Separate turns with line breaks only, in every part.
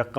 1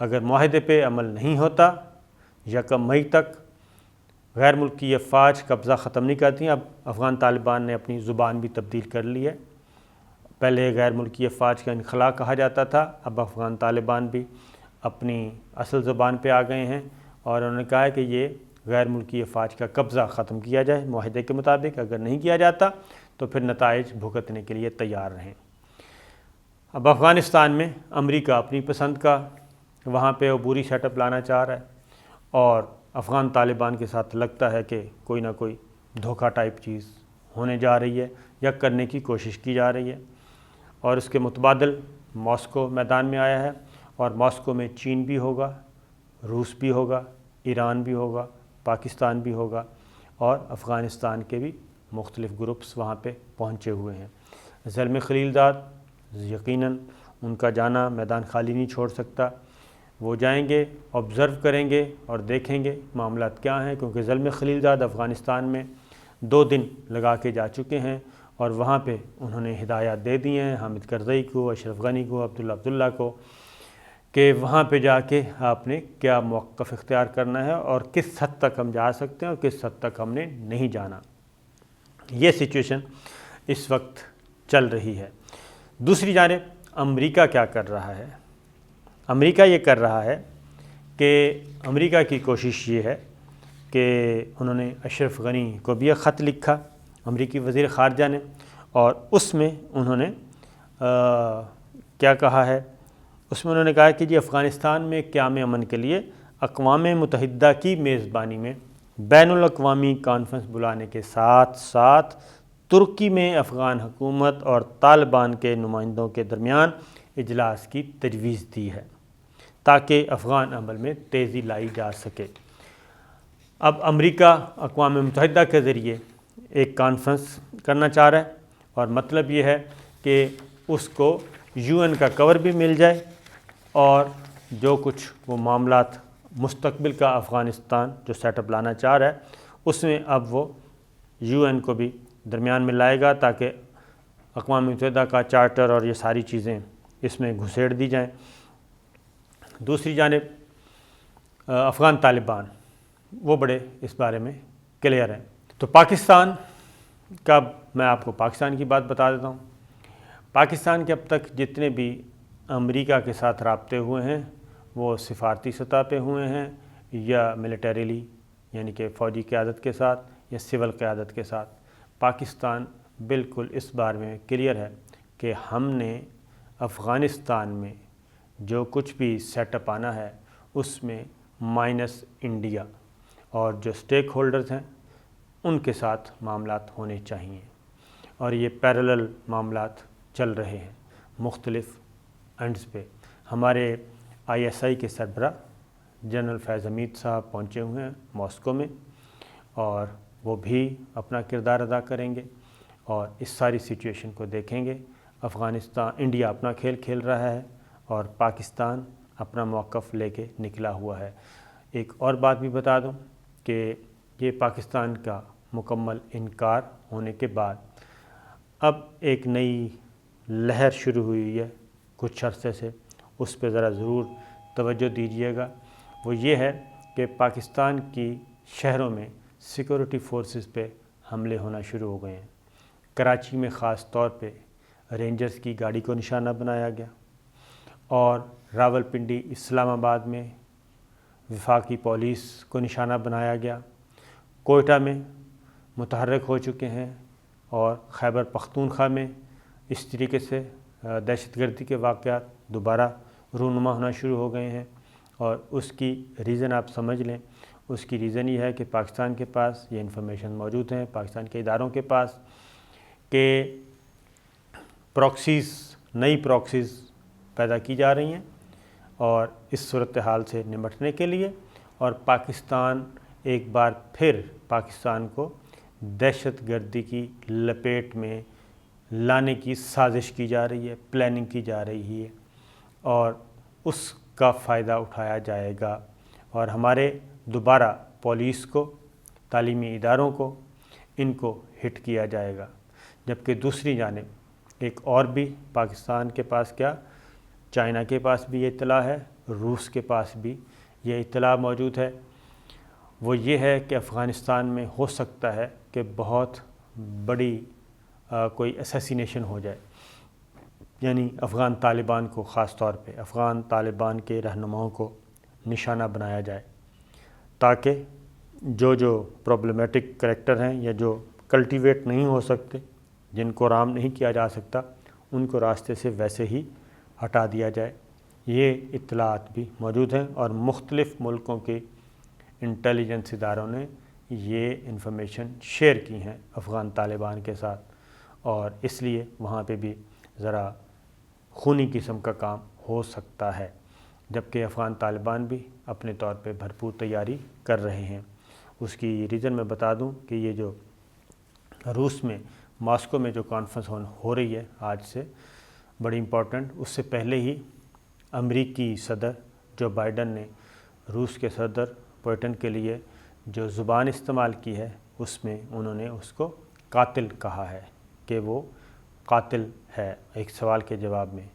اگر معاہدے پہ عمل نہیں ہوتا 1 مئی تک غیر ملکی افواج قبضہ ختم نہیں کرتی. اب افغان طالبان نے اپنی زبان بھی تبدیل کر لی ہے. پہلے غیر ملکی افواج کا انخلا کہا جاتا تھا، اب افغان طالبان بھی اپنی اصل زبان پہ آ گئے ہیں اور انہوں نے کہا ہے کہ یہ غیر ملکی افواج کا قبضہ ختم کیا جائے معاہدے کے مطابق. اگر نہیں کیا جاتا تو پھر نتائج بھگتنے کے لیے تیار رہیں. اب افغانستان میں امریکہ اپنی پسند کا وہاں پہ عبوری سیٹ اپ لانا چاہ رہا ہے اور افغان طالبان کے ساتھ لگتا ہے کہ کوئی نہ کوئی دھوکہ ٹائپ چیز ہونے جا رہی ہے یا کرنے کی کوشش کی جا رہی ہے. اور اس کے متبادل ماسکو میدان میں آیا ہے اور ماسکو میں چین بھی ہوگا، روس بھی ہوگا، ایران بھی ہوگا، پاکستان بھی ہوگا اور افغانستان کے بھی مختلف گروپس وہاں پہ پہنچے ہوئے ہیں. زلمے خلیلزاد یقیناً ان کا جانا میدان خالی نہیں چھوڑ سکتا. وہ جائیں گے، آبزرو کریں گے اور دیکھیں گے معاملات کیا ہیں، کیونکہ زلمے خلیلزاد افغانستان میں 2 دن لگا کے جا چکے ہیں اور وہاں پہ انہوں نے ہدایات دے دی ہیں حامد کرزئی کو، اشرف غنی کو، عبداللہ کو، کہ وہاں پہ جا کے آپ نے کیا موقف اختیار کرنا ہے اور کس حد تک ہم جا سکتے ہیں اور کس حد تک ہم نے نہیں جانا. یہ سچویشن اس وقت چل رہی ہے. دوسری جانب امریکہ کیا کر رہا ہے؟ امریکہ یہ کر رہا ہے کہ امریکہ کی کوشش یہ ہے کہ انہوں نے اشرف غنی کو بھی ایک خط لکھا امریکی وزیر خارجہ نے، اور اس میں انہوں نے کیا کہا ہے؟ اس میں انہوں نے کہا کہ جی افغانستان میں قیام امن کے لیے اقوام متحدہ کی میزبانی میں بین الاقوامی کانفرنس بلانے کے ساتھ ساتھ ترکی میں افغان حکومت اور طالبان کے نمائندوں کے درمیان اجلاس کی تجویز دی ہے تاکہ افغان عمل میں تیزی لائی جا سکے. اب امریکہ اقوام متحدہ کے ذریعے ایک کانفرنس کرنا چاہ رہا ہے اور مطلب یہ ہے کہ اس کو UN کا کور بھی مل جائے اور جو کچھ وہ معاملات مستقبل کا افغانستان جو سیٹ اپ لانا چاہ رہا ہے اس میں اب وہ UN کو بھی درمیان میں لائے گا تاکہ اقوام متحدہ کا چارٹر اور یہ ساری چیزیں اس میں گھسیڑ دی جائیں. دوسری جانب افغان طالبان وہ بڑے اس بارے میں کلیئر ہیں. تو پاکستان کا میں آپ کو پاکستان کی بات بتا دیتا ہوں. پاکستان کے اب تک جتنے بھی امریکہ کے ساتھ رابطے ہوئے ہیں وہ سفارتی سطح پہ ہوئے ہیں یا ملیٹریلی یعنی کہ فوجی قیادت کے ساتھ یا سول قیادت کے ساتھ. پاکستان بالکل اس بارے میں کلیئر ہے کہ ہم نے افغانستان میں جو کچھ بھی سیٹ اپ آنا ہے اس میں مائنس انڈیا اور جو سٹیک ہولڈرز ہیں ان کے ساتھ معاملات ہونے چاہیے. اور یہ پیرلل معاملات چل رہے ہیں مختلف اینڈز پہ. ہمارے ISI کے سربراہ جنرل فیض حمید صاحب پہنچے ہوئے ہیں ماسکو میں اور وہ بھی اپنا کردار ادا کریں گے اور اس ساری سچویشن کو دیکھیں گے. انڈیا اپنا کھیل کھیل رہا ہے اور پاکستان اپنا موقف لے کے نکلا ہوا ہے. ایک اور بات بھی بتا دوں کہ یہ پاکستان کا مکمل انکار ہونے کے بعد اب ایک نئی لہر شروع ہوئی ہے کچھ عرصے سے، اس پہ ذرا ضرور توجہ دیجیے گا. وہ یہ ہے کہ پاکستان کی شہروں میں سیکورٹی فورسز پہ حملے ہونا شروع ہو گئے ہیں. کراچی میں خاص طور پہ رینجرز کی گاڑی کو نشانہ بنایا گیا اور راولپنڈی اسلام آباد میں وفاقی پولیس کو نشانہ بنایا گیا. کوئٹہ میں متحرک ہو چکے ہیں اور خیبر پختونخوا میں اس طریقے سے دہشت گردی کے واقعات دوبارہ رونما ہونا شروع ہو گئے ہیں. اور اس کی ریزن آپ سمجھ لیں، اس کی ریزن یہ ہے کہ پاکستان کے پاس یہ انفارمیشن موجود ہیں، پاکستان کے اداروں کے پاس، کہ نئی پراکسیز پیدا کی جا رہی ہیں اور اس صورتحال سے نمٹنے کے لیے اور پاکستان ایک بار پھر پاکستان کو دہشت گردی کی لپیٹ میں لانے کی سازش کی جا رہی ہے، پلاننگ کی جا رہی ہے اور اس کا فائدہ اٹھایا جائے گا اور ہمارے دوبارہ پولیس کو، تعلیمی اداروں کو، ان کو ہٹ کیا جائے گا. جبکہ دوسری جانب ایک اور بھی پاکستان کے پاس چائنا کے پاس بھی یہ اطلاع ہے، روس کے پاس بھی یہ اطلاع موجود ہے، وہ یہ ہے کہ افغانستان میں ہو سکتا ہے کہ بہت بڑی کوئی اسیسینیشن ہو جائے، یعنی افغان طالبان کو، خاص طور پہ افغان طالبان کے رہنماؤں کو نشانہ بنایا جائے، تاکہ جو پرابلمیٹک کریکٹر ہیں یا جو کلٹیویٹ نہیں ہو سکتے، جن کو رام نہیں کیا جا سکتا، ان کو راستے سے ویسے ہی ہٹا دیا جائے۔ یہ اطلاعات بھی موجود ہیں اور مختلف ملکوں کے انٹیلیجنس اداروں نے یہ انفارمیشن شیئر کی ہیں افغان طالبان کے ساتھ، اور اس لیے وہاں پہ بھی ذرا خونی قسم کا کام ہو سکتا ہے، جبکہ افغان طالبان بھی اپنے طور پہ بھرپور تیاری کر رہے ہیں۔ اس کی ریزن میں بتا دوں کہ یہ جو روس میں ماسکو میں جو کانفرنس ہو رہی ہے آج سے، بڑی امپورٹنٹ، اس سے پہلے ہی امریکی صدر جو بائیڈن نے روس کے صدر پوٹن کے لیے جو زبان استعمال کی ہے، اس میں انہوں نے اس کو قاتل کہا ہے کہ وہ قاتل ہے، ایک سوال کے جواب میں۔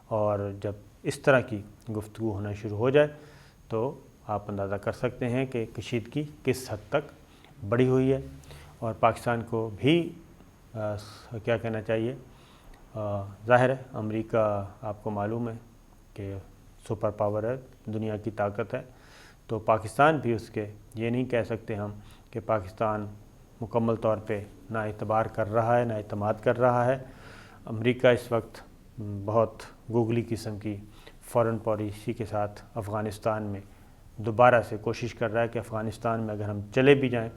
اور جب اس طرح کی گفتگو ہونا شروع ہو جائے تو آپ اندازہ کر سکتے ہیں کہ کشیدگی کس حد تک بڑھی ہوئی ہے، اور پاکستان کو بھی کیا کہنا چاہیے، ظاہر ہے امریکہ آپ کو معلوم ہے کہ سپر پاور ہے، دنیا کی طاقت ہے، تو پاکستان بھی اس کے یہ نہیں کہہ سکتے ہم کہ پاکستان مکمل طور پہ نا اعتبار کر رہا ہے، نا اعتماد کر رہا ہے۔ امریکہ اس وقت بہت گوگلی قسم کی فارن پالیسی کے ساتھ افغانستان میں دوبارہ سے کوشش کر رہا ہے کہ افغانستان میں اگر ہم چلے بھی جائیں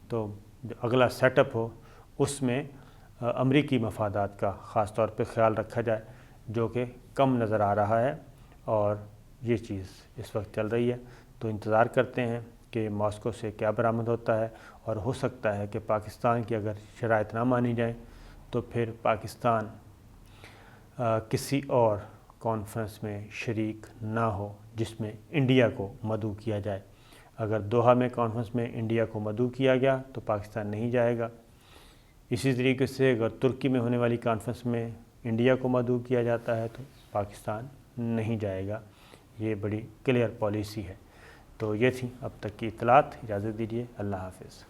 تو جو اگلا سیٹ اپ ہو اس میں امریکی مفادات کا خاص طور پہ خیال رکھا جائے، جو کہ کم نظر آ رہا ہے، اور یہ چیز اس وقت چل رہی ہے۔ تو انتظار کرتے ہیں کہ ماسکو سے کیا برآمد ہوتا ہے، اور ہو سکتا ہے کہ پاکستان کی اگر شرائط نہ مانی جائیں تو پھر پاکستان کسی اور کانفرنس میں شریک نہ ہو جس میں انڈیا کو مدعو کیا جائے۔ اگر دوحہ میں کانفرنس میں انڈیا کو مدعو کیا گیا تو پاکستان نہیں جائے گا، اسی طریقے سے اگر ترکی میں ہونے والی کانفرنس میں انڈیا کو مدعو کیا جاتا ہے تو پاکستان نہیں جائے گا۔ یہ بڑی کلیئر پالیسی ہے۔ تو یہ تھی اب تک کی اطلاعات، اجازت دیجیے، اللہ حافظ۔